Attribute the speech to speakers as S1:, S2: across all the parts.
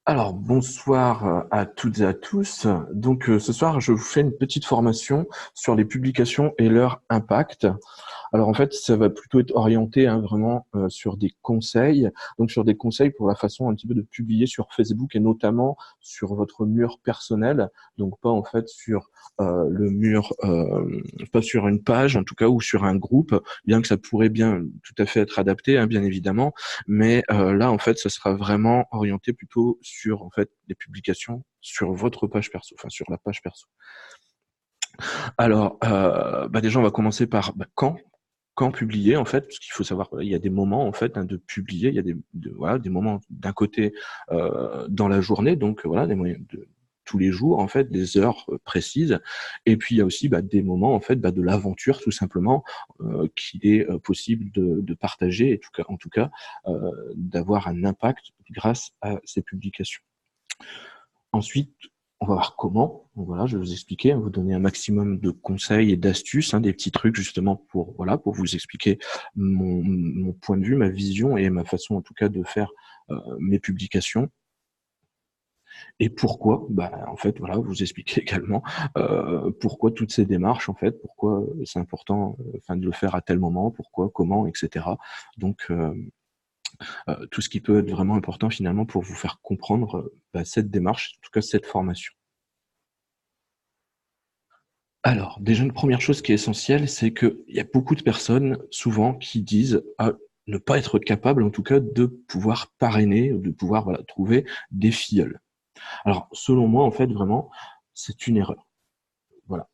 S1: Alors, bonsoir à toutes et à tous. Donc, ce soir, je vous fais une petite formation sur les publications et leur impact. Alors, en fait, ça va plutôt être orienté vraiment sur des conseils, donc sur des conseils pour la façon un petit peu de publier sur Facebook et notamment sur votre mur personnel, donc pas en fait sur le mur, pas sur une page en tout cas ou sur un groupe, bien que ça pourrait bien tout à fait être adapté, hein, bien évidemment, mais là en fait, ça sera vraiment orienté plutôt sur en fait des publications sur votre page perso, enfin sur la page perso. Alors, déjà, on va commencer par quand publier en fait, parce qu'il faut savoir, il y a des moments en fait de publier, il y a voilà, des moments d'un côté dans la journée, donc voilà, des moyens de tous les jours en fait, des heures précises, et puis il y a aussi des moments en fait de l'aventure tout simplement qu'il est possible de partager, et en tout cas d'avoir un impact grâce à ces publications. Ensuite, on va voir comment. Donc voilà, je vais vous expliquer, vous donner un maximum de conseils et d'astuces, des petits trucs justement pour voilà, pour vous expliquer mon point de vue, ma vision et ma façon en tout cas de faire mes publications. Et pourquoi, en fait, voilà, vous expliquer également pourquoi toutes ces démarches, en fait, pourquoi c'est important, de le faire à tel moment, pourquoi, comment, etc. Donc tout ce qui peut être vraiment important finalement pour vous faire comprendre cette démarche, en tout cas cette formation. Alors, déjà, une première chose qui est essentielle, c'est qu'il y a beaucoup de personnes, souvent, qui disent ne pas être capable, en tout cas, de pouvoir parrainer, de pouvoir trouver des filleuls. Alors, selon moi, en fait, vraiment, c'est une erreur. Voilà,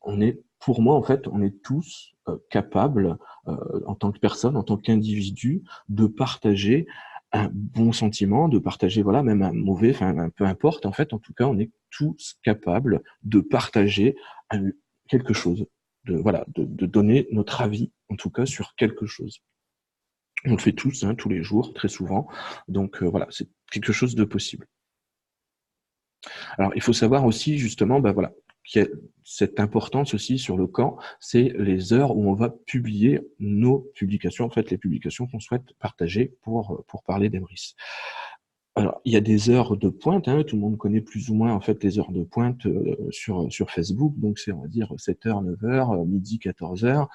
S1: pour moi, en fait, on est tous capables, en tant que personne, en tant qu'individu, de partager un bon sentiment, de partager, voilà, même un mauvais, enfin, peu importe, en fait, en tout cas, on est tous capables de partager quelque chose, de donner notre avis, en tout cas, sur quelque chose. On le fait tous, tous les jours, très souvent. Donc, voilà, c'est quelque chose de possible. Alors, il faut savoir aussi, justement, qu'il y a cette importance aussi sur le camp, c'est les heures où on va publier nos publications, en fait, les publications qu'on souhaite partager pour parler d'Emrys. Alors, il y a des heures de pointe, tout le monde connaît plus ou moins en fait les heures de pointe sur Facebook, donc c'est on va dire 7h, 9h, midi, 14h,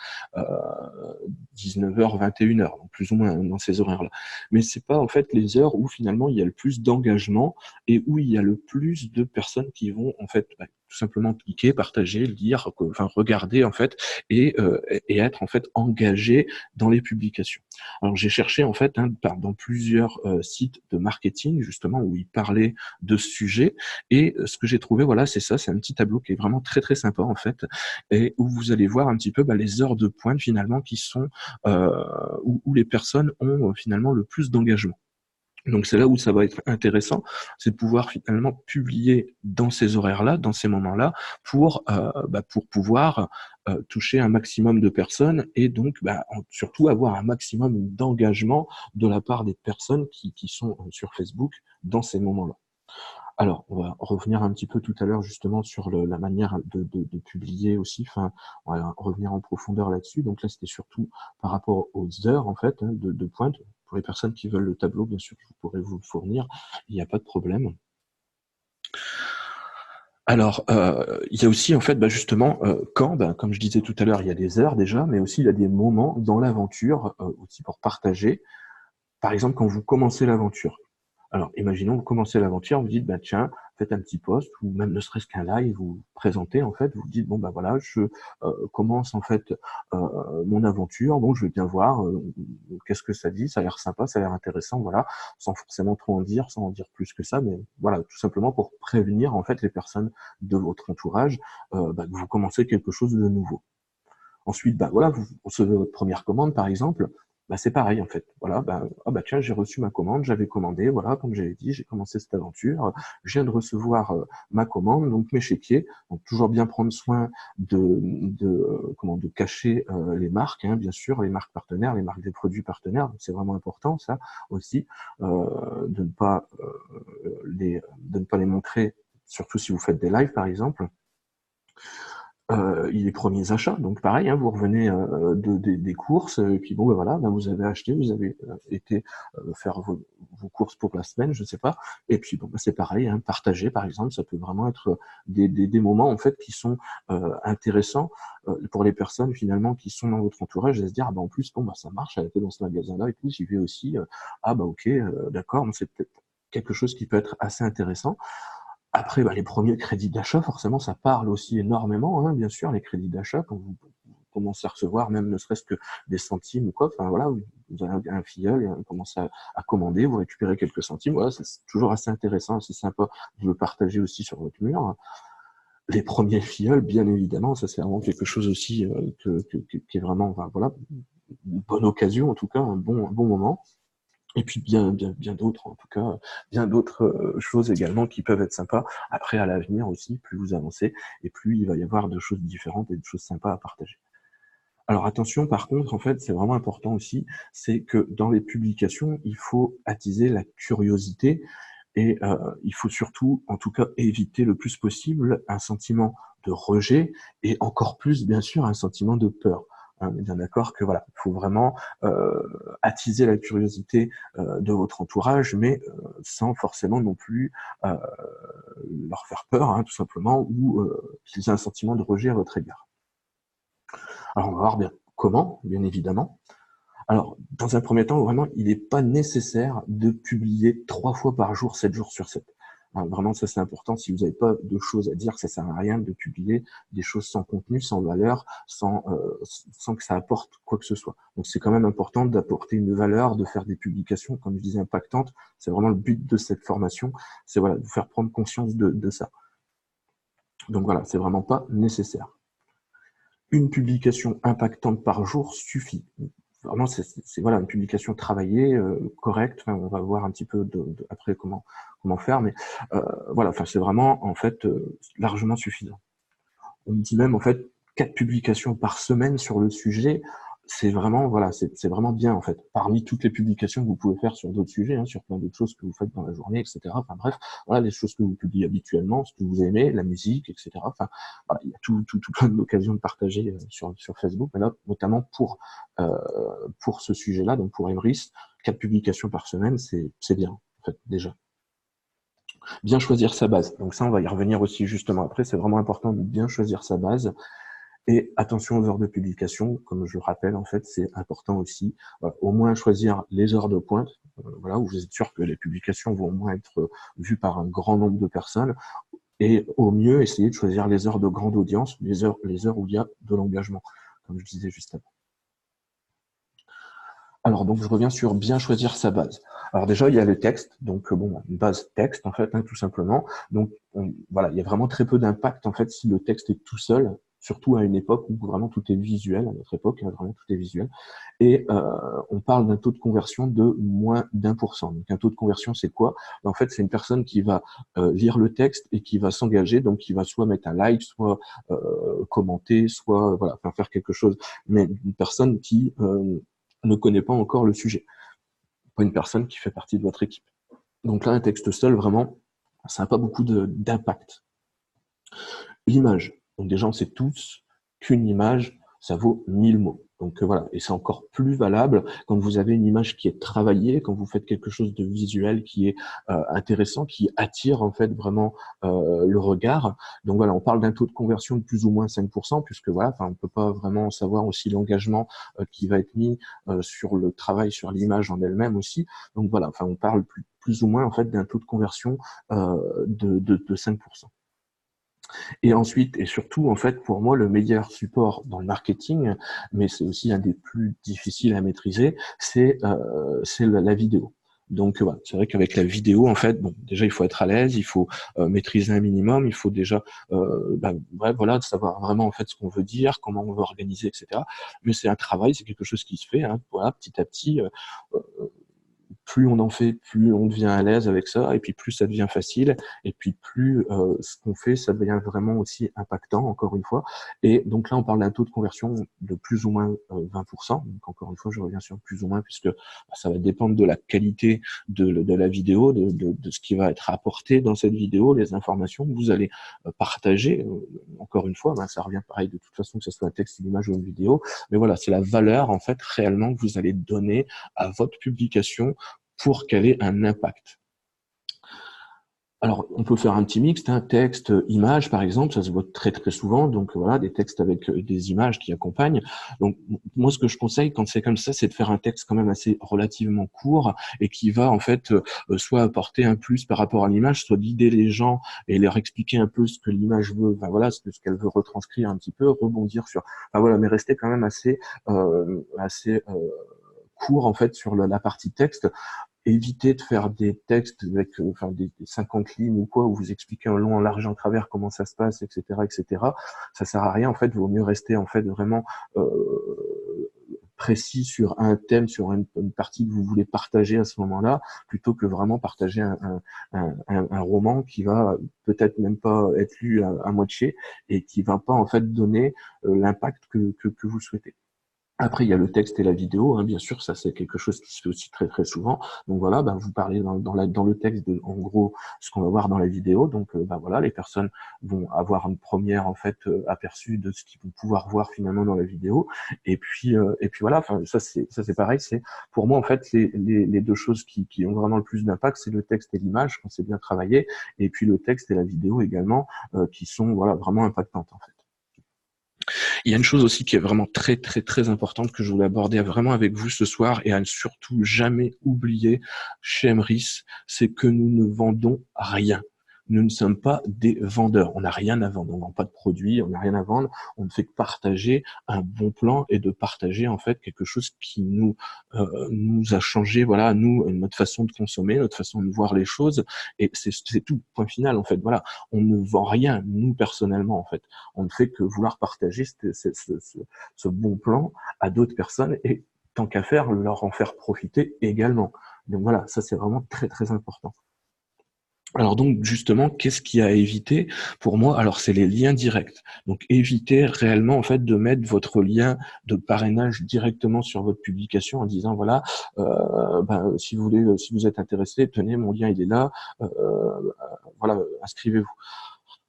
S1: 19h, 21h, donc plus ou moins dans ces horaires-là. Mais c'est pas en fait les heures où finalement il y a le plus d'engagement et où il y a le plus de personnes qui vont en fait tout simplement cliquer, partager, lire, enfin regarder en fait et être en fait engagé dans les publications. Alors j'ai cherché en fait dans plusieurs sites de marketing justement où ils parlaient de ce sujet et ce que j'ai trouvé voilà c'est ça, c'est un petit tableau qui est vraiment très très sympa en fait et où vous allez voir un petit peu les heures de pointe finalement qui sont où les personnes ont finalement le plus d'engagement. Donc c'est là où ça va être intéressant, c'est de pouvoir finalement publier dans ces horaires-là, dans ces moments-là, pour pouvoir toucher un maximum de personnes et donc surtout avoir un maximum d'engagement de la part des personnes qui sont sur Facebook dans ces moments-là. Alors, on va revenir un petit peu tout à l'heure justement sur la manière de publier aussi, enfin, on va revenir en profondeur là-dessus. Donc là, c'était surtout par rapport aux heures en fait de pointe. Pour les personnes qui veulent le tableau, bien sûr, je pourrais vous le fournir, il n'y a pas de problème. Alors, il y a aussi en fait justement comme je disais tout à l'heure, il y a des heures déjà, mais aussi il y a des moments dans l'aventure aussi pour partager. Par exemple, quand vous commencez l'aventure. Alors, imaginons, vous commencez l'aventure, vous dites, tiens, faites un petit post, ou même ne serait-ce qu'un live, vous vous présentez, en fait, vous dites, bon, voilà, je commence, en fait, mon aventure, bon, je vais bien voir, qu'est-ce que ça dit, ça a l'air sympa, ça a l'air intéressant, voilà, sans forcément trop en dire, sans en dire plus que ça, mais voilà, tout simplement pour prévenir, en fait, les personnes de votre entourage, que vous commencez quelque chose de nouveau. Ensuite, voilà, vous recevez votre première commande, par exemple. C'est pareil, en fait. Voilà, tiens, j'ai reçu ma commande, j'avais commandé, voilà, comme j'avais dit, j'ai commencé cette aventure. Je viens de recevoir ma commande, donc mes chéquiers. Donc, toujours bien prendre soin de cacher les marques, bien sûr, les marques partenaires, les marques des produits partenaires. Donc, c'est vraiment important, ça aussi, de ne pas les montrer, surtout si vous faites des lives, par exemple. les premiers achats, donc pareil, hein, vous revenez des courses, et puis bon, ben voilà, ben vous avez acheté, vous avez été faire vos courses pour la semaine, je sais pas, et puis bon, ben c'est pareil, hein, partager par exemple, ça peut vraiment être des moments en fait qui sont intéressants pour les personnes finalement qui sont dans votre entourage, et se dire ah ben en plus bon bah ça marche, elle était dans ce magasin-là et tout, j'y vais aussi, ah bah ok, d'accord, c'est peut-être quelque chose qui peut être assez intéressant. Après, bah, les premiers crédits d'achat, forcément, ça parle aussi énormément, hein, bien sûr, les crédits d'achat, quand vous commencez à recevoir même ne serait-ce que des centimes ou quoi, enfin voilà, vous avez un filleul, et on commence à commander, vous récupérez quelques centimes, voilà, c'est toujours assez intéressant, assez sympa de le partager aussi sur votre mur. Les premiers filleuls, bien évidemment, ça c'est vraiment quelque chose aussi qui est vraiment, enfin, voilà, une bonne occasion, en tout cas, un bon moment. Et puis bien d'autres, en tout cas, bien d'autres choses également qui peuvent être sympas. Après, à l'avenir aussi, plus vous avancez, et plus il va y avoir de choses différentes et de choses sympas à partager. Alors attention, par contre, en fait, c'est vraiment important aussi, c'est que dans les publications, il faut attiser la curiosité et il faut surtout, en tout cas, éviter le plus possible un sentiment de rejet et encore plus, bien sûr, un sentiment de peur. On est bien d'accord que voilà, il faut vraiment attiser la curiosité de votre entourage, mais sans forcément non plus euh, leur faire peur, hein, tout simplement, ou qu'ils aient un sentiment de rejet à votre égard. Alors on va voir bien comment, bien évidemment. Alors, dans un premier temps, vraiment, il n'est pas nécessaire de publier 3 fois par jour, 7 jours sur 7. Hein, vraiment, ça c'est important. Si vous n'avez pas de choses à dire, ça sert à rien de publier des choses sans contenu, sans valeur, sans que ça apporte quoi que ce soit. Donc c'est quand même important d'apporter une valeur, de faire des publications, comme je disais, impactantes. C'est vraiment le but de cette formation, c'est voilà, de vous faire prendre conscience de ça. Donc voilà, c'est vraiment pas nécessaire. Une publication impactante par jour suffit. Vraiment, c'est voilà, une publication travaillée, correcte. Enfin, on va voir un petit peu après comment faire, mais voilà, enfin, c'est vraiment en fait largement suffisant. On dit même en fait 4 publications par semaine sur le sujet. C'est vraiment voilà, c'est vraiment bien en fait. Parmi toutes les publications que vous pouvez faire sur d'autres sujets, hein, sur plein d'autres choses que vous faites dans la journée, etc. Enfin bref, voilà les choses que vous publiez habituellement, ce que vous aimez, la musique, etc. Enfin voilà, il y a tout plein d'occasions de partager sur Facebook, mais là notamment pour ce sujet-là, donc pour Emrys, 4 publications par semaine, c'est bien en fait déjà. Bien choisir sa base. Donc ça, on va y revenir aussi justement après. C'est vraiment important de bien choisir sa base. Et attention aux heures de publication, comme je le rappelle, en fait, c'est important aussi. Au moins choisir les heures de pointe, voilà, où vous êtes sûr que les publications vont au moins être vues par un grand nombre de personnes. Et au mieux, essayer de choisir les heures de grande audience, les heures où il y a de l'engagement, comme je disais juste avant. Alors, donc, je reviens sur bien choisir sa base. Alors déjà, il y a le texte, donc bon, une base texte en fait, hein, tout simplement. Donc voilà, il y a vraiment très peu d'impact en fait si le texte est tout seul, surtout à une époque où vraiment tout est visuel. À notre époque, hein, vraiment tout est visuel. Et on parle d'un taux de conversion de moins d'1%. Donc un taux de conversion, c'est quoi? En fait, c'est une personne qui va lire le texte et qui va s'engager, donc qui va soit mettre un like, soit commenter, soit voilà, faire quelque chose. Mais une personne qui ne connaît pas encore le sujet, pas une personne qui fait partie de votre équipe. Donc là, un texte seul, vraiment, ça n'a pas beaucoup d'impact. L'image. Donc déjà, on sait tous qu'une image, ça vaut 1000 mots. Donc voilà, et c'est encore plus valable quand vous avez une image qui est travaillée, quand vous faites quelque chose de visuel qui est intéressant, qui attire en fait vraiment le regard. Donc voilà, on parle d'un taux de conversion de plus ou moins 5%, puisque voilà, on peut pas vraiment savoir aussi l'engagement qui va être mis sur le travail, sur l'image en elle-même aussi. Donc voilà, on parle plus ou moins en fait d'un taux de conversion de 5%. Et ensuite, et surtout, en fait, pour moi, le meilleur support dans le marketing, mais c'est aussi un des plus difficiles à maîtriser, c'est la vidéo. Donc voilà, c'est vrai qu'avec la vidéo, en fait, bon, déjà il faut être à l'aise, il faut maîtriser un minimum, il faut déjà, voilà, de savoir vraiment en fait ce qu'on veut dire, comment on veut organiser, etc. Mais c'est un travail, c'est quelque chose qui se fait, hein, voilà, petit à petit. plus on en fait, plus on devient à l'aise avec ça, et puis plus ça devient facile, et puis plus ce qu'on fait, ça devient vraiment aussi impactant, encore une fois. Et donc là, on parle d'un taux de conversion de plus ou moins 20%. Donc encore une fois, je reviens sur plus ou moins, puisque ça va dépendre de la qualité de la vidéo, de ce qui va être apporté dans cette vidéo, les informations que vous allez partager. Encore une fois, ça revient pareil de toute façon, que ce soit un texte, une image ou une vidéo. Mais voilà, c'est la valeur, en fait, réellement, que vous allez donner à votre publication pour qu'elle ait un impact. Alors, on peut faire un petit mixte, hein, texte, image, par exemple, ça se voit très très souvent. Donc voilà, des textes avec des images qui accompagnent. Donc moi, ce que je conseille quand c'est comme ça, c'est de faire un texte quand même assez relativement court et qui va en fait soit apporter un plus par rapport à l'image, soit guider les gens et leur expliquer un peu ce que l'image veut, enfin voilà, ce qu'elle veut retranscrire un petit peu, rebondir sur, enfin voilà, mais rester quand même assez court en fait sur la partie texte. Évitez de faire des textes avec des 50 lignes ou quoi, où vous expliquez en long, en large, en travers comment ça se passe, etc., etc. Ça sert à rien. En fait, il vaut mieux rester en fait vraiment précis sur un thème, sur une partie que vous voulez partager à ce moment-là, plutôt que vraiment partager un roman qui va peut-être même pas être lu à moitié et qui va pas en fait donner l'impact que vous souhaitez. Après, il y a le texte et la vidéo, hein, bien sûr, ça c'est quelque chose qui se fait aussi très très souvent. Donc voilà, vous parlez dans le texte de, en gros, ce qu'on va voir dans la vidéo. Donc voilà, les personnes vont avoir une première en fait aperçu de ce qu'ils vont pouvoir voir finalement dans la vidéo. Et puis voilà, enfin ça c'est pareil. C'est pour moi en fait les deux choses qui ont vraiment le plus d'impact, c'est le texte et l'image quand c'est bien travaillé, et puis le texte et la vidéo également qui sont voilà vraiment impactantes en fait. Il y a une chose aussi qui est vraiment très très très importante que je voulais aborder vraiment avec vous ce soir et à ne surtout jamais oublier chez Emrys, c'est que nous ne vendons rien. Nous ne sommes pas des vendeurs. On n'a rien à vendre. On ne vend pas de produits. On n'a rien à vendre. On ne fait que partager un bon plan et de partager en fait quelque chose qui nous a changé. Voilà, nous, notre façon de consommer, notre façon de voir les choses. Et c'est tout. Point final en fait. Voilà, on ne vend rien nous personnellement en fait. On ne fait que vouloir partager ce bon plan à d'autres personnes et tant qu'à faire, leur en faire profiter également. Donc voilà, ça c'est vraiment très très important. Alors donc justement, qu'est-ce qu'il y a à éviter pour moi? Alors c'est les liens directs. Donc évitez réellement en fait de mettre votre lien de parrainage directement sur votre publication en disant voilà, si vous voulez, si vous êtes intéressé, tenez mon lien il est là, voilà, inscrivez-vous.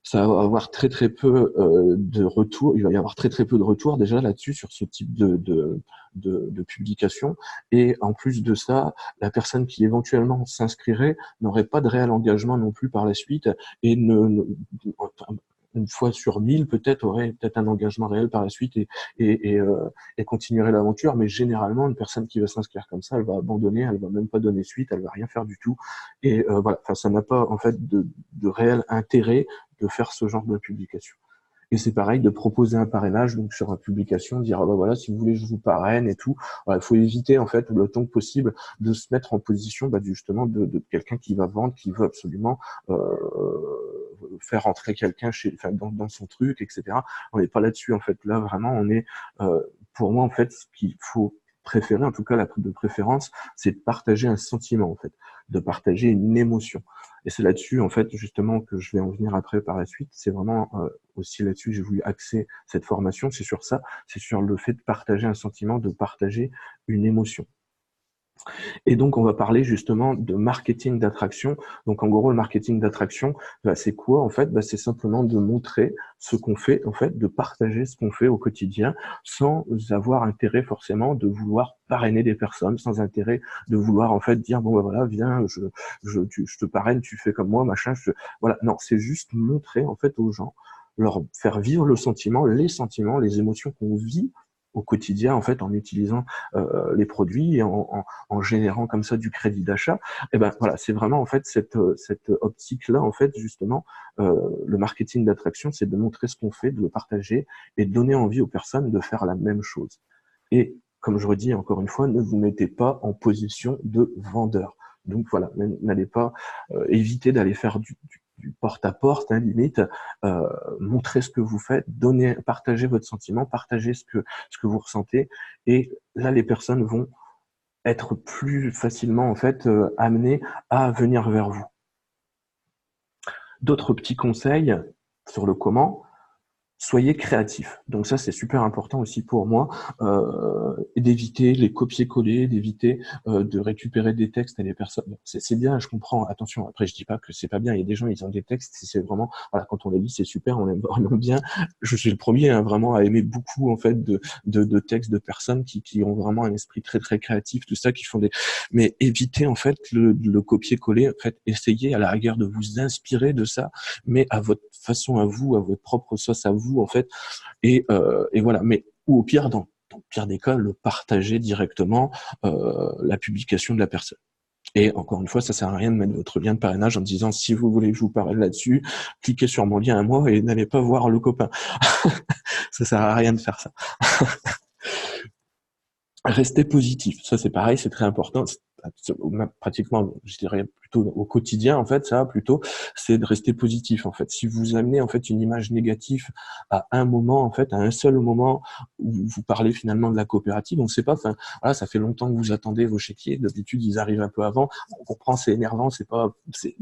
S1: Ça va avoir très très peu de retours. Il va y avoir très très peu de retours déjà là-dessus sur ce type de publication. Et en plus de ça, la personne qui éventuellement s'inscrirait n'aurait pas de réel engagement non plus par la suite et une fois sur 1000 peut-être aurait peut-être un engagement réel par la suite et continuerait l'aventure. Mais généralement, une personne qui va s'inscrire comme ça, elle va abandonner, elle va même pas donner suite, elle va rien faire du tout. Et voilà, enfin, ça n'a pas en fait de réel intérêt de faire ce genre de publication. Et c'est pareil de proposer un parrainage donc sur une publication, dire voilà si vous voulez je vous parraine et tout. Voilà, il faut éviter en fait le temps possible de se mettre en position justement de quelqu'un qui va vendre, qui veut absolument faire entrer quelqu'un dans son truc, etc. On n'est pas là-dessus en fait. Là vraiment on est pour moi en fait ce qu'il faut préférer, en tout cas la de préférence, c'est de partager un sentiment en fait, de partager une émotion. Et c'est là-dessus, en fait, justement, que je vais en venir après par la suite. C'est vraiment aussi là-dessus que j'ai voulu axer cette formation. C'est sur ça, c'est sur le fait de partager un sentiment, de partager une émotion. Et donc, on va parler justement de marketing d'attraction. Donc, en gros, le marketing d'attraction, c'est quoi en fait? C'est simplement de montrer ce qu'on fait, en fait, de partager ce qu'on fait au quotidien, sans avoir intérêt forcément de vouloir parrainer des personnes, sans intérêt de vouloir en fait dire bon voilà, viens, je te parraine, tu fais comme moi, machin. Voilà, non, c'est juste montrer en fait aux gens, leur faire vivre le sentiment, les émotions qu'on vit au quotidien en fait en utilisant les produits et en générant comme ça du crédit d'achat. Et ben voilà, c'est vraiment en fait cette optique là en fait justement le marketing d'attraction, c'est de montrer ce qu'on fait, de le partager et de donner envie aux personnes de faire la même chose. Et comme je redis encore une fois, ne vous mettez pas en position de vendeur. Donc voilà, n'allez pas éviter d'aller faire du porte-à-porte, hein, limite, montrer ce que vous faites, partagez votre sentiment, partagez ce que vous ressentez, et là les personnes vont être plus facilement en fait amené à venir vers vous. D'autres petits conseils sur le comment. Soyez créatif. Donc ça, c'est super important aussi pour moi, et d'éviter les copier-coller, d'éviter de récupérer des textes et les personnes. Bon, c'est bien, je comprends. Attention, après, je dis pas que c'est pas bien. Il y a des gens, ils ont des textes. Si c'est vraiment, voilà, quand on les lit, c'est super, on aime vraiment bien. Je suis le premier, hein, vraiment à aimer beaucoup en fait de textes de personnes qui ont vraiment un esprit très très créatif, tout ça, qui font des. Mais évitez en fait le copier-coller. En fait, essayez à la rigueur de vous inspirer de ça, mais à votre façon à vous, à votre propre sauce à vous, en fait. Et voilà. Mais, ou au pire, dans le pire des cas, le partager directement, la publication de la personne. Et encore une fois, ça sert à rien de mettre votre lien de parrainage en disant si vous voulez que je vous parle là-dessus, cliquez sur mon lien à moi et n'allez pas voir le copain. Ça sert à rien de faire ça. Rester positif, ça c'est pareil, c'est très important. Pratiquement, je dirais plutôt au quotidien en fait, ça plutôt, c'est de rester positif en fait. Si vous amenez en fait une image négative à un moment en fait, à un seul moment où vous parlez finalement de la coopérative, on ne sait pas. Enfin, voilà, ça fait longtemps que vous attendez vos chéquiers. D'habitude, ils arrivent un peu avant. On comprend, c'est énervant, c'est pas, c'est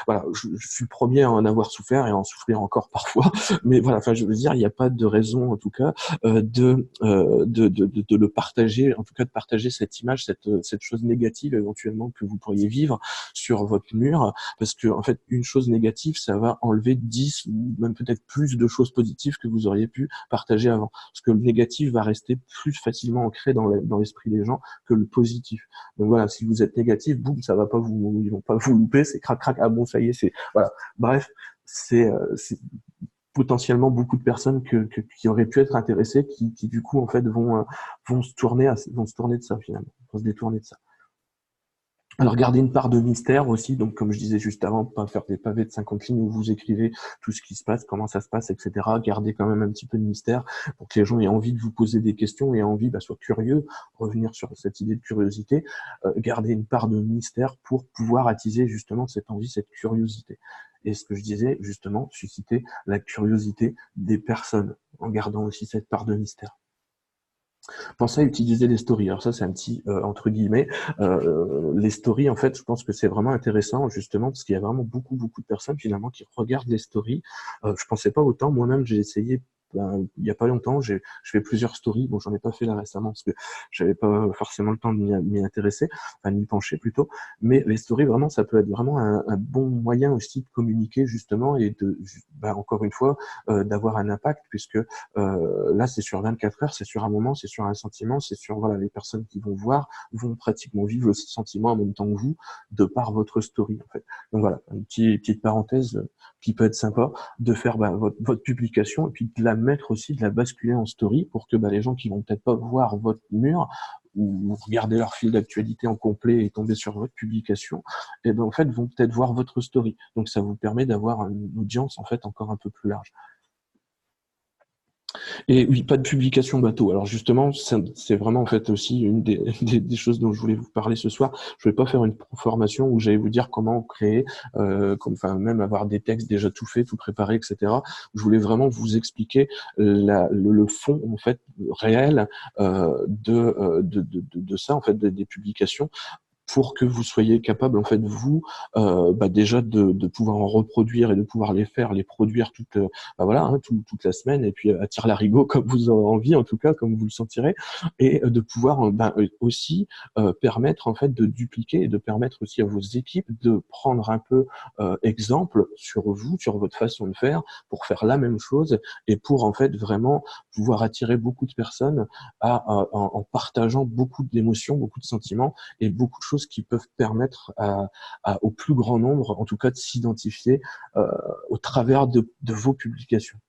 S1: voilà. Je suis le premier à en avoir souffert et à en souffrir encore parfois. Mais voilà, enfin, je veux dire, il n'y a pas de raison en tout cas de le partager, en tout cas de partager cette image, cette chose négative éventuellement que vous pourriez vivre sur votre mur, parce que en fait une chose négative, ça va enlever 10 ou même peut-être plus de choses positives que vous auriez pu partager avant, parce que le négatif va rester plus facilement ancré dans l'esprit des gens que le positif. Donc voilà, si vous êtes négatif, boum, ça va pas vous, ils vont pas vous louper, c'est crac crac, ah bon, ça y est, c'est voilà. Bref, c'est potentiellement beaucoup de personnes qui auraient pu être intéressées, qui du coup en fait vont se tourner de ça finalement, vont se détourner de ça. Alors garder une part de mystère aussi, donc comme je disais juste avant, pas faire des pavés de 50 lignes où vous écrivez tout ce qui se passe, comment ça se passe, etc. Garder quand même un petit peu de mystère pour que les gens aient envie de vous poser des questions et envie, soient curieux, revenir sur cette idée de curiosité, garder une part de mystère pour pouvoir attiser justement cette envie, cette curiosité. Et ce que je disais justement, susciter la curiosité des personnes en gardant aussi cette part de mystère. Pensez à utiliser les stories. Alors ça, c'est un petit entre guillemets. Les stories, en fait, je pense que c'est vraiment intéressant justement parce qu'il y a vraiment beaucoup de personnes finalement qui regardent les stories. Je pensais pas autant. Moi-même, j'ai essayé. Il y a pas longtemps, je fais plusieurs stories. Bon, j'en ai pas fait là récemment parce que j'avais pas forcément le temps de m'y intéresser, enfin de m'y pencher plutôt. Mais les stories, vraiment, ça peut être vraiment un bon moyen aussi de communiquer justement et de, encore une fois, d'avoir un impact puisque là, c'est sur 24 heures, c'est sur un moment, c'est sur un sentiment, c'est sur voilà les personnes qui vont voir vont pratiquement vivre le sentiment en même temps que vous de par votre story en fait. Donc voilà, une petite parenthèse qui peut être sympa de faire votre publication et puis de la mettre aussi, de la basculer en story pour que les gens qui vont peut-être pas voir votre mur ou regarder leur fil d'actualité en complet et tomber sur votre publication, et ben en fait vont peut-être voir votre story. Donc ça vous permet d'avoir une audience en fait encore un peu plus large. Et oui, pas de publication bateau. Alors justement, c'est vraiment en fait aussi une des choses dont je voulais vous parler ce soir. Je vais pas faire une formation où j'allais vous dire comment créer, enfin même avoir des textes déjà tout faits, tout préparés, etc. Je voulais vraiment vous expliquer le fond en fait réel de ça en fait des publications pour que vous soyez capable, en fait, vous, déjà de pouvoir en reproduire et de pouvoir les faire, les produire voilà, hein, toute la semaine, et puis à tire-larigot comme vous en avez envie, en tout cas, comme vous le sentirez, et de pouvoir aussi permettre, en fait, de dupliquer et de permettre aussi à vos équipes de prendre un peu exemple sur vous, sur votre façon de faire, pour faire la même chose et pour, en fait, vraiment pouvoir attirer beaucoup de personnes en partageant beaucoup d'émotions, beaucoup de sentiments et beaucoup de choses qui peuvent permettre au plus grand nombre, en tout cas, de s'identifier au travers de vos publications.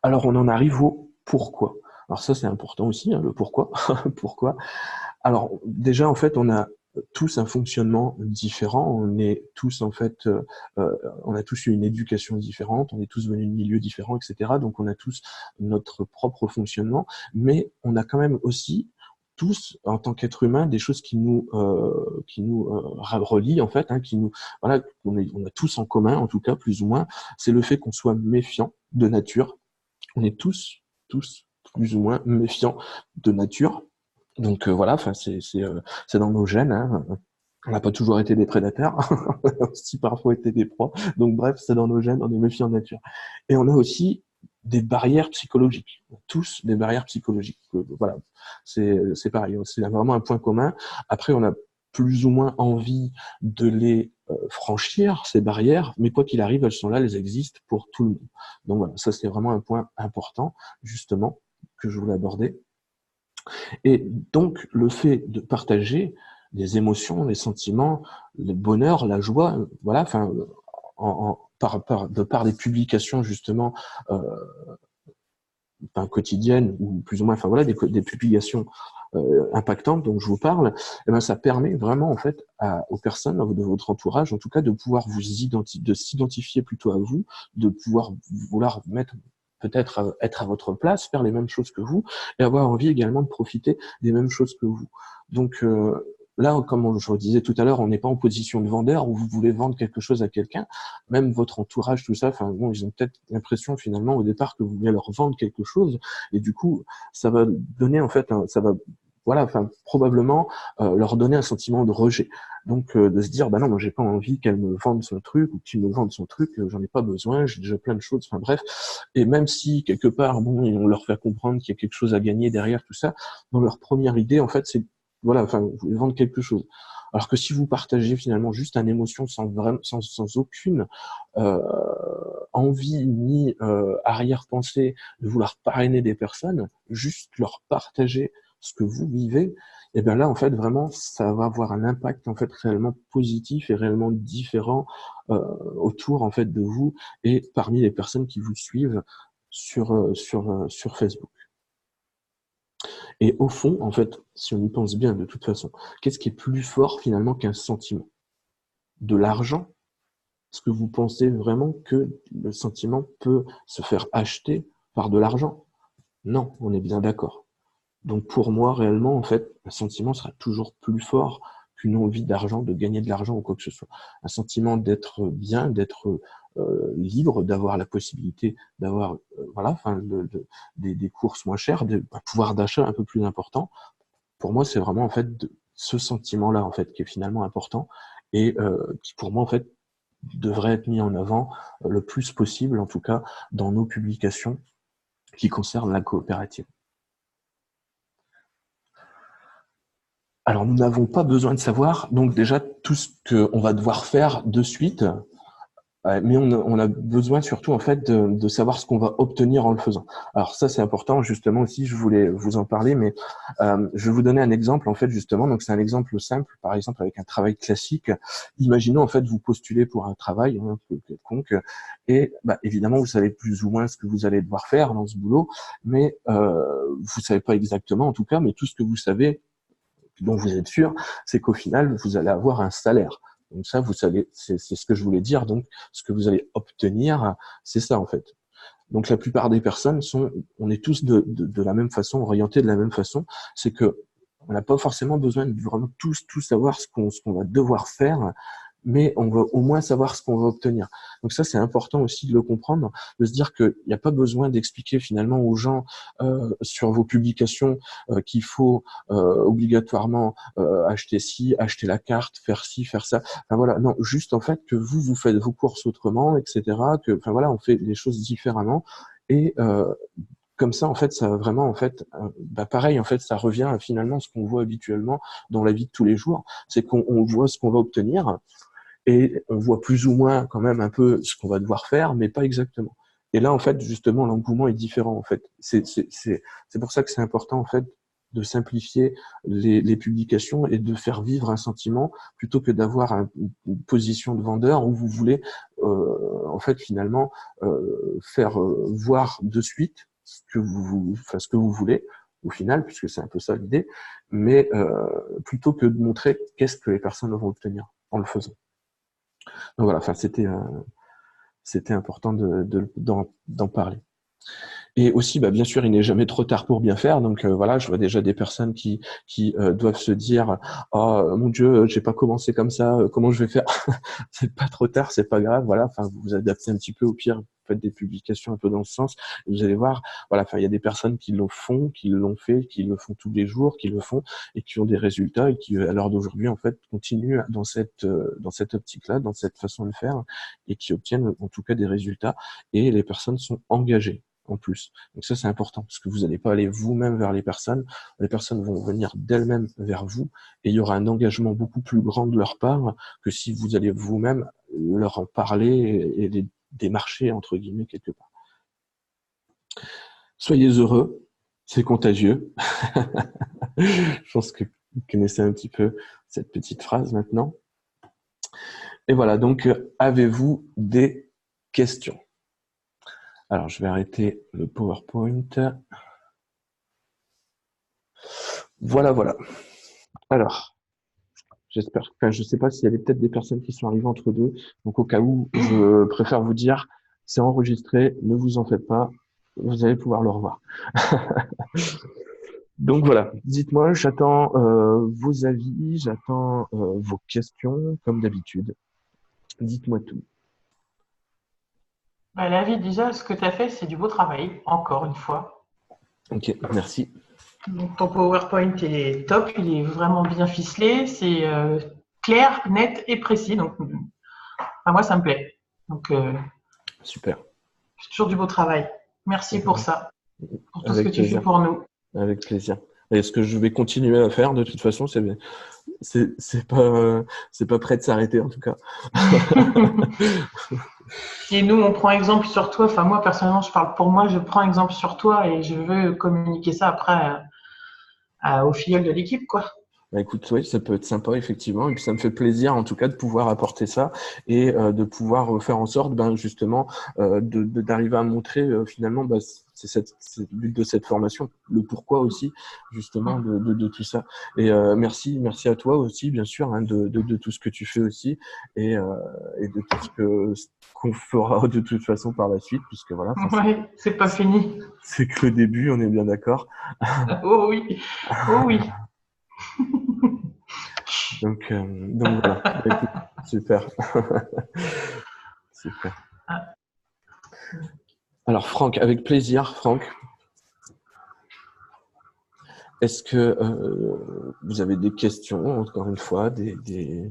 S1: Alors, on en arrive au pourquoi. Alors ça, c'est important aussi, hein, le pourquoi. Pourquoi? Alors, déjà, en fait, on a tous un fonctionnement différent. On est tous, en fait, on a tous eu une éducation différente. On est tous venus de milieux différents, etc. Donc, on a tous notre propre fonctionnement. Mais on a quand même aussi tous, en tant qu'être humain, des choses qui nous relient en fait, hein, voilà, on a tous en commun, en tout cas plus ou moins, c'est le fait qu'on soit méfiant de nature. On est tous plus ou moins méfiants de nature. Donc voilà, enfin c'est dans nos gènes, hein. On n'a pas toujours été des prédateurs, on a aussi parfois été des proies. Donc bref, c'est dans nos gènes, on est méfiants de nature. Et on a aussi des barrières psychologiques, tous des barrières psychologiques. Voilà, c'est pareil, c'est vraiment un point commun. Après, on a plus ou moins envie de les franchir, ces barrières, mais quoi qu'il arrive, elles sont là, elles existent pour tout le monde. Donc voilà, ça c'est vraiment un point important, justement, que je voulais aborder. Et donc, le fait de partager les émotions, les sentiments, le bonheur, la joie, voilà, enfin, de par des publications justement enfin, quotidiennes ou plus ou moins, enfin voilà, des publications impactantes dont je vous parle, eh ben, ça permet vraiment en fait aux personnes de votre entourage, en tout cas, de pouvoir de s'identifier plutôt à vous, de pouvoir vouloir mettre peut-être être à votre place, faire les mêmes choses que vous, et avoir envie également de profiter des mêmes choses que vous. Donc là, comme je vous disais tout à l'heure, on n'est pas en position de vendeur où vous voulez vendre quelque chose à quelqu'un, même votre entourage, tout ça, enfin bon, ils ont peut-être l'impression finalement au départ que vous voulez leur vendre quelque chose, et du coup, ça va donner en fait, ça va voilà, enfin probablement leur donner un sentiment de rejet. Donc de se dire, bah non, moi j'ai pas envie qu'elle me vende son truc ou qu'il me vende son truc, j'en ai pas besoin, j'ai déjà plein de choses. Enfin bref, et même si quelque part, bon, on leur fait comprendre qu'il y a quelque chose à gagner derrière tout ça, dans leur première idée, en fait, c'est voilà, enfin, vous voulez vendre quelque chose. Alors que si vous partagez finalement juste une émotion sans aucune euh, envie ni arrière-pensée de vouloir parrainer des personnes, juste leur partager ce que vous vivez, et bien là en fait vraiment ça va avoir un impact en fait réellement positif et réellement différent autour en fait de vous et parmi les personnes qui vous suivent sur Facebook. Et au fond, en fait, si on y pense bien de toute façon, qu'est-ce qui est plus fort finalement qu'un sentiment? De l'argent? Est-ce que vous pensez vraiment que le sentiment peut se faire acheter par de l'argent? Non, on est bien d'accord. Donc pour moi, réellement, en fait, un sentiment sera toujours plus fort qu'une envie d'argent, de gagner de l'argent ou quoi que ce soit. Un sentiment d'être bien, d'être libre, d'avoir la possibilité d'avoir voilà, enfin, des courses moins chères, un pouvoir d'achat un peu plus important. Pour moi, c'est vraiment en fait ce sentiment-là en fait qui est finalement important et qui pour moi en fait devrait être mis en avant le plus possible, en tout cas dans nos publications qui concernent la coopérative. Alors, nous n'avons pas besoin de savoir, donc déjà, tout ce qu'on va devoir faire de suite, mais on a besoin surtout, en fait, de savoir ce qu'on va obtenir en le faisant. Alors ça, c'est important, justement, aussi, je voulais vous en parler, mais je vais vous donner un exemple, en fait, justement. Donc, c'est un exemple simple, par exemple, avec un travail classique. Imaginons, en fait, vous postulez pour un travail, hein, quelconque, et bah, évidemment, vous savez plus ou moins ce que vous allez devoir faire dans ce boulot, mais vous savez pas exactement, en tout cas, mais tout ce que vous savez, dont vous êtes sûr, c'est qu'au final, vous allez avoir un salaire. Donc ça, vous savez, c'est ce que je voulais dire. Donc, ce que vous allez obtenir, c'est ça en fait. Donc la plupart des personnes on est tous de la même façon, orientés de la même façon. C'est que on n'a pas forcément besoin de vraiment tout savoir ce qu'on va devoir faire, mais on va au moins savoir ce qu'on va obtenir. Donc ça, c'est important aussi de le comprendre, de se dire qu'il n'y a pas besoin d'expliquer finalement aux gens sur vos publications qu'il faut obligatoirement acheter ci, acheter la carte, faire ci, faire ça. Enfin voilà, non, juste en fait que vous faites vos courses autrement, etc. Que, enfin voilà, on fait les choses différemment et comme ça, en fait, ça va vraiment, en fait, bah pareil, en fait, ça revient à finalement ce qu'on voit habituellement dans la vie de tous les jours, c'est qu'on voit ce qu'on va obtenir et on voit plus ou moins quand même un peu ce qu'on va devoir faire, mais pas exactement. Et là, en fait, justement, l'engouement est différent, en fait. C'est pour ça que c'est important, en fait, de simplifier les publications et de faire vivre un sentiment plutôt que d'avoir une position de vendeur où vous voulez, en fait, finalement, faire voir de suite enfin, ce que vous voulez au final, puisque c'est un peu ça l'idée, mais plutôt que de montrer qu'est-ce que les personnes vont obtenir en le faisant. Donc voilà, enfin c'était important d'en parler. Et aussi, bah, bien sûr, il n'est jamais trop tard pour bien faire. Donc voilà, je vois déjà des personnes qui doivent se dire, oh mon Dieu, j'ai pas commencé comme ça, comment je vais faire? C'est pas trop tard, c'est pas grave. Voilà, enfin vous vous adaptez un petit peu au pire. faites des publications un peu dans ce sens, et vous allez voir, voilà, enfin, il y a des personnes qui le font, qui l'ont fait, qui le font tous les jours, qui le font et qui ont des résultats et qui, à l'heure d'aujourd'hui, en fait, continuent dans cette optique-là, dans cette façon de faire et qui obtiennent en tout cas des résultats et les personnes sont engagées en plus. Donc ça, c'est important parce que vous n'allez pas aller vous-même vers les personnes vont venir d'elles-mêmes vers vous et il y aura un engagement beaucoup plus grand de leur part que si vous allez vous-même leur en parler et les démarcher, entre guillemets, quelque part. Soyez heureux, c'est contagieux. Je pense que vous connaissez un petit peu cette petite phrase maintenant. Et voilà, donc avez-vous des questions? Alors, je vais arrêter le PowerPoint. Voilà, voilà. Alors, j'espère, enfin, je ne sais pas s'il y avait peut-être des personnes qui sont arrivées entre deux. Donc, au cas où, je préfère vous dire, c'est enregistré, ne vous en faites pas, vous allez pouvoir le revoir. Donc voilà, dites-moi, j'attends vos avis, j'attends vos questions, comme d'habitude. Dites-moi tout.
S2: Bah, David, déjà, ce que tu as fait, c'est du beau travail, encore une fois.
S1: Ok, merci.
S2: Donc, ton PowerPoint est top, il est vraiment bien ficelé, c'est clair, net et précis. Donc, enfin, moi, ça me plaît. Donc,
S1: Super.
S2: c'est toujours du beau travail. Merci pour ça, pour tout ce que
S1: Avec
S2: tu fais
S1: plaisir.
S2: pour nous.
S1: Avec plaisir. Et ce que je vais continuer à faire, de toute façon, c'est pas prêt de s'arrêter en tout cas.
S2: Et nous, on prend exemple sur toi. Enfin, moi, personnellement, je parle pour moi, je prends exemple sur toi et je veux communiquer ça après aux filles de l'équipe, quoi.
S1: Bah, écoute, oui, ça peut être sympa, effectivement. Et puis, ça me fait plaisir, en tout cas, de pouvoir apporter ça et de pouvoir faire en sorte, ben, justement, d'arriver à montrer, finalement, bah, c'est le but de cette formation, le pourquoi aussi, justement, de tout ça. Et merci à toi aussi, bien sûr, hein, de tout ce que tu fais aussi et de tout ce qu'on fera de toute façon par la suite, puisque voilà,
S2: Ouais, c'est pas fini.
S1: c'est que le début, on est bien d'accord.
S2: Oh oui, oh oui.
S1: Donc voilà. Bah, écoute, super. Super. Alors Franck, avec plaisir, Franck. Est-ce que vous avez des questions, encore une fois, je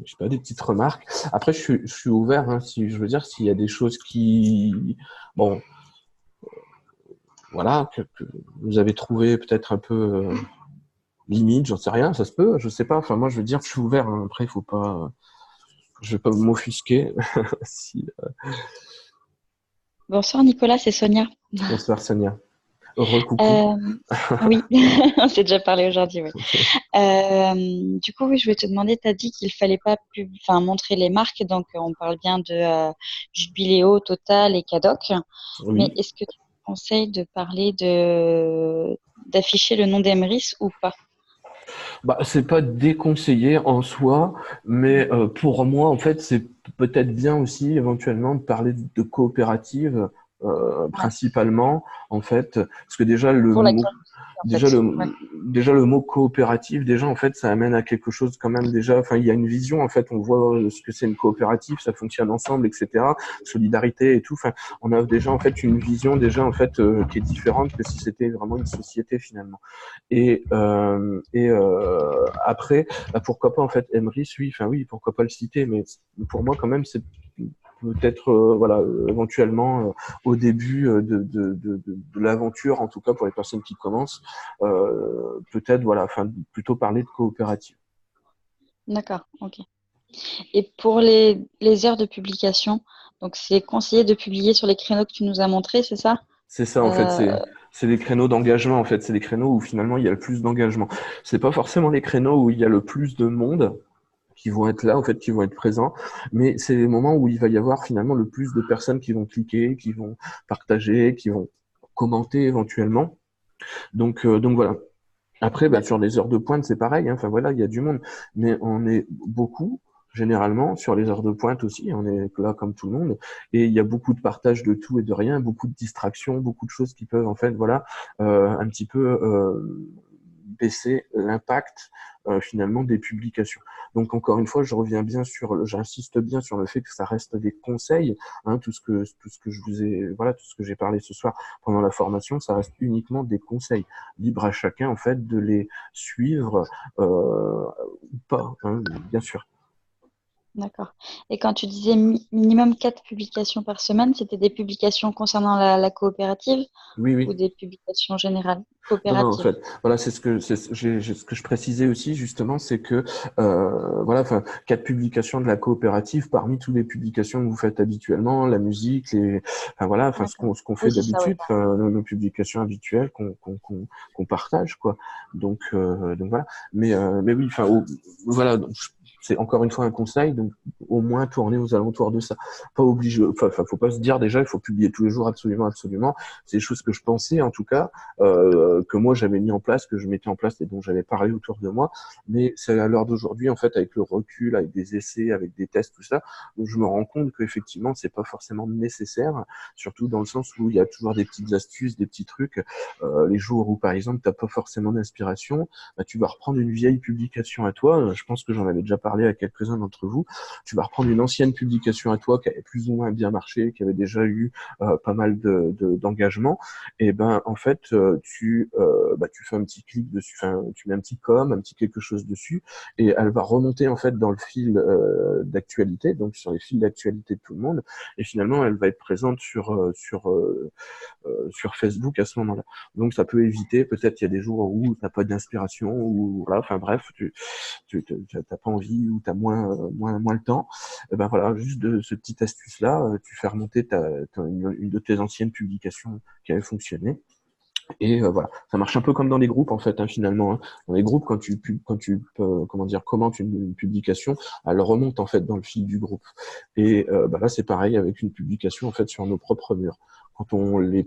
S1: sais pas, des petites remarques? Après, je suis ouvert, hein, si je veux dire, s'il y a des choses qui, bon, voilà, que vous avez trouvé peut-être un peu limite, j'en sais rien, ça se peut, je sais pas. Enfin, moi, je veux dire, je suis ouvert. Hein. Après, il faut pas, je vais pas m'offusquer. Si,
S3: Bonsoir Nicolas, c'est Sonia.
S1: bonsoir Sonia. Recoucou.
S3: Euh, oui, on s'est déjà parlé aujourd'hui, oui. Du coup, oui, je voulais te demander, tu as dit qu'il fallait pas enfin, montrer les marques, donc on parle bien de Jubiléo, Total et Cadoc, mais
S1: Oui.
S3: est-ce que tu conseilles de parler d'afficher le nom d'Emeris ou pas?
S1: Bah, c'est pas déconseillé en soi, mais pour moi, en fait, c'est peut-être bien aussi éventuellement de parler de coopérative
S3: Ouais,
S1: principalement, en fait, parce que déjà le
S3: pour la
S1: mot
S3: curiosité, en fait. Ouais,
S1: déjà le mot coopérative, déjà en fait, ça amène à quelque chose quand même déjà. Enfin, il y a une vision en fait. On voit ce que c'est une coopérative, ça fonctionne ensemble, etc. Solidarité et tout. Enfin, on a déjà en fait une vision déjà en fait qui est différente que si c'était vraiment une société finalement. Après, bah, pourquoi pas en fait Emrys, oui, enfin oui, pourquoi pas le citer, mais pour moi quand même c'est peut-être voilà éventuellement au début de l'aventure, en tout cas pour les personnes qui commencent, peut-être voilà, enfin plutôt parler de coopérative.
S3: d'accord, ok. Et pour les heures de publication, donc c'est conseillé de publier sur les créneaux que tu nous as montrés, c'est ça?
S1: C'est ça en fait,
S3: Euh,
S1: c'est les créneaux d'engagement en fait, c'est les créneaux où finalement il y a le plus d'engagement. C'est pas forcément les créneaux où il y a le plus de monde qui vont être là, en fait, qui vont être présents. Mais c'est les moments où il va y avoir finalement le plus de personnes qui vont cliquer, qui vont partager, qui vont commenter éventuellement. Donc voilà. Après, bah, sur
S3: d'accord.
S1: les heures de pointe, c'est pareil. Hein. Enfin voilà, il y a du monde, mais on est beaucoup. Généralement, sur les heures de pointe aussi, on est là comme tout le monde, et il y a beaucoup de partage de tout et de rien, beaucoup de distractions, beaucoup de choses qui peuvent en fait, voilà, un petit peu baisser l'impact finalement des publications. Donc encore une fois, j'insiste bien sur le fait que ça reste des conseils, hein, tout ce que tout ce que j'ai parlé ce soir pendant la formation, ça reste uniquement des conseils. Libre à chacun en fait de les suivre ou pas, hein, bien sûr.
S3: D'accord. Et quand tu disais minimum 4 publications par semaine, c'était des publications concernant la coopérative
S1: Oui,
S3: ou
S1: oui.
S3: des publications générales
S1: Non, non, en
S3: coopératives?
S1: fait, voilà, ce que je précisais aussi justement, c'est que voilà, enfin, 4 publications de la coopérative parmi toutes les publications que vous faites habituellement, la musique, enfin voilà, enfin
S3: D'accord.
S1: ce qu'on
S3: Oui,
S1: fait
S3: c'est ça, oui.
S1: d'habitude, enfin, nos publications habituelles qu'on partage, quoi. Donc voilà. Mais oui, enfin, voilà. Donc, c'est encore une fois un conseil, donc au moins tourner aux alentours de ça. Pas obligé, enfin, faut pas se dire déjà, il faut publier tous les jours absolument, absolument. C'est des choses que je pensais en tout cas. Que moi j'avais mis en place, que je mettais en place et dont j'avais parlé autour de moi. Mais c'est à l'heure d'aujourd'hui, en fait, avec le recul, avec des essais, avec des tests, tout ça, où je me rends compte qu'effectivement, c'est pas forcément nécessaire, surtout dans le sens où il y a toujours des petites astuces, des petits trucs. Les jours où, par exemple, t'as pas forcément d'inspiration, bah, tu vas reprendre une vieille publication à toi. Je pense que j'en avais déjà parlé à quelques-uns d'entre vous. Tu vas reprendre une ancienne publication à toi qui avait plus ou moins bien marché, qui avait déjà eu pas mal d'engagement. Et ben, en fait, tu fais un petit clic dessus, enfin, tu mets un petit un petit quelque chose dessus, et elle va remonter en fait dans le fil d'actualité, donc sur les fils d'actualité de tout le monde, et finalement elle va être présente sur Facebook à ce moment-là. Donc ça peut éviter, peut-être il y a des jours où t'as pas d'inspiration, ou voilà, enfin bref, t'as pas envie ou t'as moins le temps. Et ben voilà, juste de ce petit astuce-là, tu fais remonter une de tes anciennes publications qui avait fonctionné. Et voilà, ça marche un peu comme dans les groupes en fait, hein, finalement. Hein. Dans les groupes, comment dire, commentes une publication, elle remonte en fait dans le fil du groupe. Et là, c'est pareil avec une publication en fait sur nos propres murs. Quand on les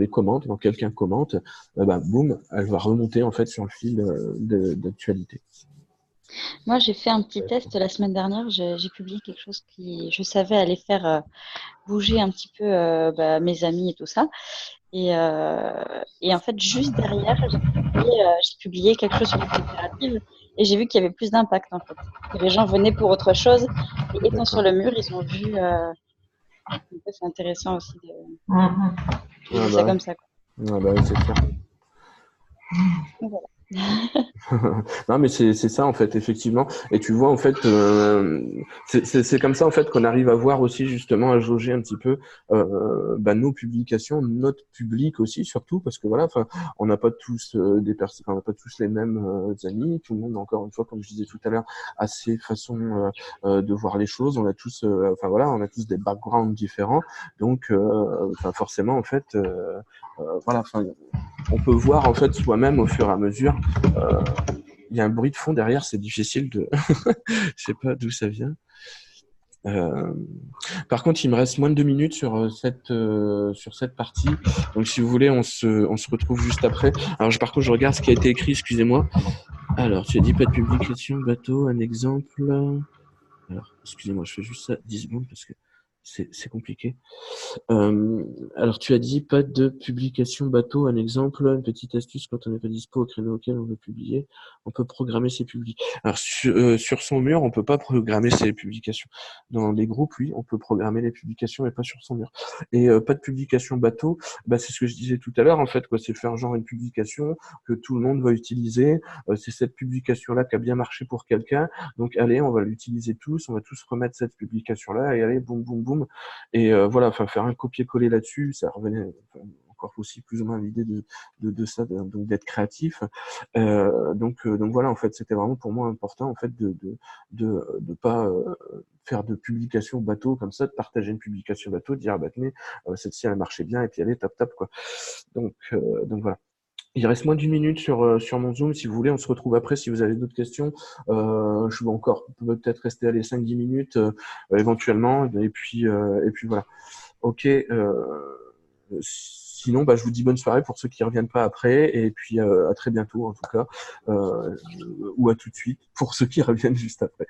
S1: commente, quand quelqu'un commente, boum, elle va remonter en fait sur le fil d'actualité.
S3: Moi, j'ai fait un petit test la semaine dernière. J'ai publié quelque chose qui, je savais, allait faire bouger un petit peu mes amis et tout ça. Et en fait, juste derrière, j'ai publié quelque chose sur la coopérative et j'ai vu qu'il y avait plus d'impact en fait. Que les gens venaient pour autre chose et étant sur
S1: D'accord.
S3: le mur, ils ont vu. Donc ça, c'est intéressant aussi
S2: Mhm.
S3: d'utiliser
S1: Ah
S3: ça
S1: bah,
S3: comme ça, quoi.
S1: ah bah oui, c'est clair.
S3: Donc, voilà.
S1: Non, mais c'est ça en fait, effectivement. Et tu vois en fait, c'est comme ça en fait qu'on arrive à voir aussi justement à jauger un petit peu nos publications, notre public aussi surtout, parce que voilà, enfin, on n'a pas tous des personnes, on n'a pas tous les mêmes amis. Tout le monde, encore une fois, comme je disais tout à l'heure, a ses façons de voir les choses. On a tous, enfin voilà, on a tous des backgrounds différents. Donc, forcément en fait, voilà, enfin, on peut voir en fait soi-même au fur et à mesure. Il y a un bruit de fond derrière, c'est difficile de. Je sais pas d'où ça vient. Euh, Par contre, il me reste moins de 2 minutes sur cette partie. Donc, si vous voulez, on se retrouve juste après. Alors, par contre, je regarde ce qui a été écrit, excusez-moi. Alors, tu as dit pas de publication, bateau, un exemple. Alors, excusez-moi, je fais juste ça 10 secondes parce que c'est compliqué. Alors, tu as dit pas de publication bateau, un exemple, une petite astuce quand on n'est pas dispo au créneau auquel on veut publier, on peut programmer ses publics. Alors, sur son mur, on peut pas programmer ses publications. Dans les groupes, oui, on peut programmer les publications, mais pas sur son mur. Et pas de publication bateau, c'est ce que je disais tout à l'heure, en fait, quoi. C'est faire genre une publication que tout le monde va utiliser. C'est cette publication-là qui a bien marché pour quelqu'un. Donc, allez, on va l'utiliser tous, on va tous remettre cette publication-là, et allez, boum, boum, boum. Et voilà, enfin faire un copier-coller là-dessus, ça revenait encore aussi plus ou moins à l'idée de ça, donc d'être créatif. Donc voilà, en fait, c'était vraiment pour moi important en fait de pas faire de publication bateau comme ça, de partager une publication bateau, de dire tenez, celle-ci elle marchait bien et puis allez tap quoi. Donc voilà. Il reste moins d'une minute sur mon Zoom. Si vous voulez, on se retrouve après si vous avez d'autres questions. Je vais encore peut-être rester à les 5-10 minutes éventuellement. Et puis voilà. Ok. Sinon, je vous dis bonne soirée pour ceux qui ne reviennent pas après. Et puis à très bientôt en tout cas. Ou à tout de suite pour ceux qui reviennent juste après.